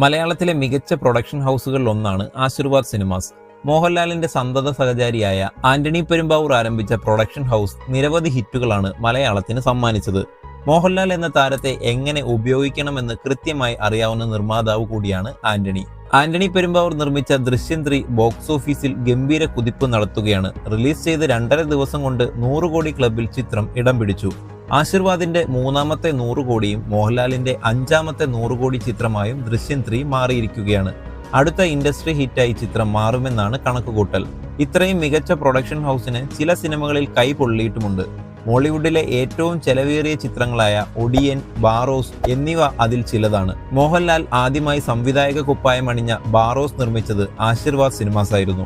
മലയാളത്തിലെ മികച്ച പ്രൊഡക്ഷൻ ഹൗസുകളിൽ ഒന്നാണ് ആശീർവാദ് സിനിമാസ്. മോഹൻലാലിന്റെ സന്തത സഹചാരിയായ ആന്റണി പെരുമ്പാവൂർ ആരംഭിച്ച പ്രൊഡക്ഷൻ ഹൗസ് നിരവധി ഹിറ്റുകളാണ് മലയാളത്തിന് സമ്മാനിച്ചത്. മോഹൻലാൽ എന്ന താരത്തെ എങ്ങനെ ഉപയോഗിക്കണമെന്ന് കൃത്യമായി അറിയാവുന്ന നിർമ്മാതാവ് കൂടിയാണ് ആന്റണി. ആന്റണി പെരുമ്പാവൂർ നിർമ്മിച്ച ദൃശ്യം 3 ബോക്സ് ഓഫീസിൽ ഗംഭീര കുതിപ്പ് നടത്തുകയാണ്. റിലീസ് ചെയ്ത് 2.5 ദിവസം കൊണ്ട് 100 കോടി ക്ലബിൽ ചിത്രം ഇടം പിടിച്ചു. ആശീർവാദിന്റെ 3ാമത്തെ 100 കോടിയും മോഹൻലാലിന്റെ 5ാമത്തെ 100 കോടി ചിത്രമായും ദൃശ്യം 3 മാറിയിരിക്കുകയാണ്. അടുത്ത ഇൻഡസ്ട്രി ഹിറ്റായി ചിത്രം മാറുമെന്നാണ് കണക്കുകൂട്ടൽ. ഇത്രയും മികച്ച പ്രൊഡക്ഷൻ ഹൗസിന് ചില സിനിമകളിൽ കൈ പൊള്ളിയിട്ടുമുണ്ട്. മോളിവുഡിലെ ഏറ്റവും ചെലവേറിയ ചിത്രങ്ങളായ ഒടിയൻ, ബാറോസ് എന്നിവ അതിൽ ചിലതാണ്. മോഹൻലാൽ ആദ്യമായി സംവിധായക കുപ്പായം അണിഞ്ഞ ബാറോസ് നിർമ്മിച്ചത് ആശീർവാദ് സിനിമാസ് ആയിരുന്നു.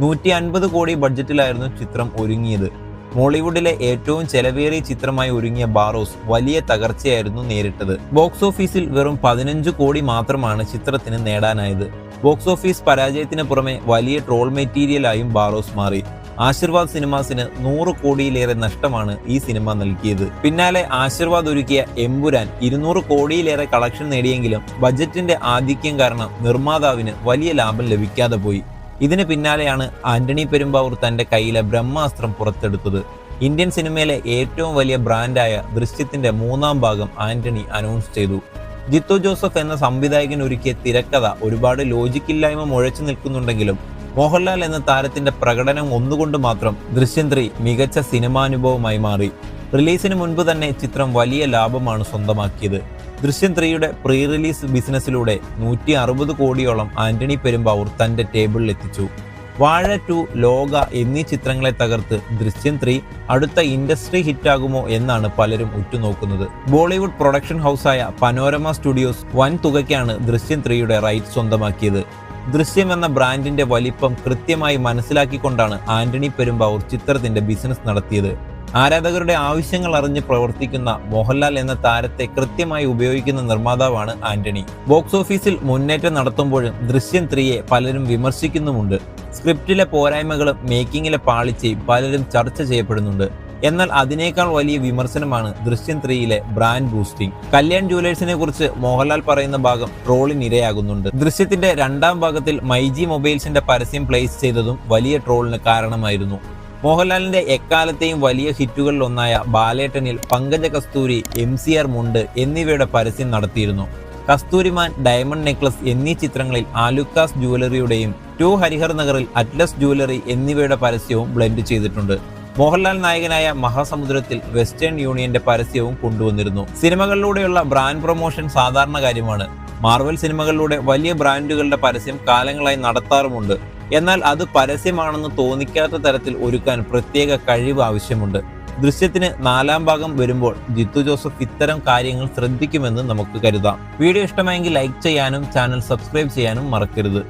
150 കോടി ബഡ്ജറ്റിലായിരുന്നു ചിത്രം ഒരുങ്ങിയത്. മോളിവുഡിലെ ഏറ്റവും ചെലവേറിയ ചിത്രമായി ഒരുങ്ങിയ ബാറോസ് വലിയ തകർച്ചയായിരുന്നു നേരിട്ടത്. ബോക്സ് ഓഫീസിൽ വെറും 15 കോടി മാത്രമാണ് ചിത്രത്തിന് നേടാനായത്. ബോക്സ് ഓഫീസ് പരാജയത്തിന് പുറമെ വലിയ ട്രോൾ മെറ്റീരിയലായും ബാറോസ് മാറി. ആശീർവാദ് സിനിമാസിന് 100 കോടിയിലേറെ നഷ്ടമാണ് ഈ സിനിമ നൽകിയത്. പിന്നാലെ ആശീർവാദ് ഒരുക്കിയ എമ്പുരാൻ 200 കോടിയിലേറെ കളക്ഷൻ നേടിയെങ്കിലും ബജറ്റിന്റെ ആധിക്യം കാരണം നിർമ്മാതാവിന് വലിയ ലാഭം ലഭിക്കാതെ പോയി. ഇതിന് പിന്നാലെയാണ് ആന്റണി പെരുമ്പാവൂർ തന്റെ കയ്യിലെ ബ്രഹ്മാസ്ത്രം പുറത്തെടുത്തത്. ഇന്ത്യൻ സിനിമയിലെ ഏറ്റവും വലിയ ബ്രാൻഡായ ദൃശ്യത്തിന്റെ 3ാം ഭാഗം ആന്റണി അനൗൺസ് ചെയ്തു. ജിത്തു ജോസഫ് എന്ന സംവിധായകൻ ഒരുക്കിയ തിരക്കഥ ഒരുപാട് ലോജിക്കില്ലായ്മ മുഴച്ചു നിൽക്കുന്നുണ്ടെങ്കിലും മോഹൻലാൽ എന്ന താരത്തിന്റെ പ്രകടനം ഒന്നുകൊണ്ട് മാത്രം ദൃശ്യം 3 മികച്ച സിനിമാനുഭവമായി മാറി. റിലീസിന് മുൻപ് തന്നെ ചിത്രം വലിയ ലാഭമാണ് സ്വന്തമാക്കിയത്. ദൃശ്യം 3യുടെ പ്രീ റിലീസ് ബിസിനസ്സിലൂടെ 160 കോടിയോളം ആന്റണി പെരുമ്പാവൂർ തന്റെ ടേബിളിൽ എത്തിച്ചു. വാഴ 2, ലോക എന്നീ ചിത്രങ്ങളെ തകർത്ത് ദൃശ്യം 3 അടുത്ത ഇൻഡസ്ട്രി ഹിറ്റാകുമോ എന്നാണ് പലരും ഉറ്റുനോക്കുന്നത്. ബോളിവുഡ് പ്രൊഡക്ഷൻ ഹൗസായ പനോരമ സ്റ്റുഡിയോസ് വൻ തുകയ്ക്കാണ് ദൃശ്യം 3യുടെ റൈറ്റ് സ്വന്തമാക്കിയത്. ദൃശ്യം എന്ന ബ്രാൻഡിന്റെ വലിപ്പം കൃത്യമായി മനസ്സിലാക്കിക്കൊണ്ടാണ് ആന്റണി പെരുമ്പാവൂർ ചിത്രത്തിന്റെ ബിസിനസ് നടത്തിയത്. ആരാധകരുടെ ആവശ്യങ്ങൾ അറിഞ്ഞ് പ്രവർത്തിക്കുന്ന മോഹൻലാൽ എന്ന താരത്തെ കൃത്യമായി ഉപയോഗിക്കുന്ന നിർമ്മാതാവാണ് ആന്റണി. ബോക്സ് ഓഫീസിൽ മുന്നേറ്റം നടത്തുമ്പോഴും ദൃശ്യം 3യെ പലരും വിമർശിക്കുന്നുമുണ്ട്. സ്ക്രിപ്റ്റിലെ പോരായ്മകളും മേക്കിങ്ങിലെ പാളിച്ചയും പലരും ചർച്ച ചെയ്യപ്പെടുന്നുണ്ട്. എന്നാൽ അതിനേക്കാൾ വലിയ വിമർശനമാണ് ദൃശ്യം 3യിലെ ബ്രാൻഡ് ബൂസ്റ്റിംഗ്. കല്യാൺ ജുവലേഴ്സിനെ കുറിച്ച് മോഹൻലാൽ പറയുന്ന ഭാഗം ട്രോളിന് ഇരയാകുന്നുണ്ട്. ദൃശ്യത്തിന്റെ 2ാം ഭാഗത്തിൽ മൈജി മൊബൈൽസിന്റെ പരസ്യം പ്ലേസ് ചെയ്തതും വലിയ ട്രോളിന് കാരണമായിരുന്നു. മോഹൻലാലിന്റെ എക്കാലത്തെയും വലിയ ഹിറ്റുകളിൽ ഒന്നായ ബാലേട്ടനിൽ പങ്കജ കസ്തൂരി, MCR മുണ്ട് എന്നിവയുടെ പരസ്യം നടത്തിയിരുന്നു. കസ്തൂരിമാൻ, ഡയമണ്ട് നെക്ലസ് എന്നീ ചിത്രങ്ങളിൽ ആലുക്കാസ് ജുവലറിയുടെയും 2 ഹരിഹർ നഗറിൽ അറ്റ്ലസ് ജുവലറി എന്നിവയുടെ പരസ്യവും ബ്ലെൻഡ് ചെയ്തിട്ടുണ്ട്. മോഹൻലാൽ നായകനായ മഹാസമുദ്രത്തിൽ വെസ്റ്റേൺ യൂണിയന്റെ പരസ്യവും കൊണ്ടുവന്നിരുന്നു. സിനിമകളിലൂടെയുള്ള ബ്രാൻഡ് പ്രൊമോഷൻ സാധാരണ കാര്യമാണ്. മാർവൽ സിനിമകളിലൂടെ വലിയ ബ്രാൻഡുകളുടെ പരസ്യം കാലങ്ങളായി നടത്താറുമുണ്ട്. എന്നാൽ അത് പരസ്യമാണെന്ന് തോന്നിക്കാത്ത തരത്തിൽ ഒരുക്കാൻ പ്രത്യേക കഴിവ് ആവശ്യമുണ്ട്. ദൃശ്യത്തിന് 4ാം ഭാഗം വരുമ്പോൾ ജിത്തു ജോസഫ് ഇത്തരം കാര്യങ്ങൾ ശ്രദ്ധിക്കുമെന്ന് നമുക്ക് കരുതാം. വീഡിയോ ഇഷ്ടമായെങ്കിൽ ലൈക്ക് ചെയ്യാനും ചാനൽ സബ്സ്ക്രൈബ് ചെയ്യാനും മറക്കരുത്.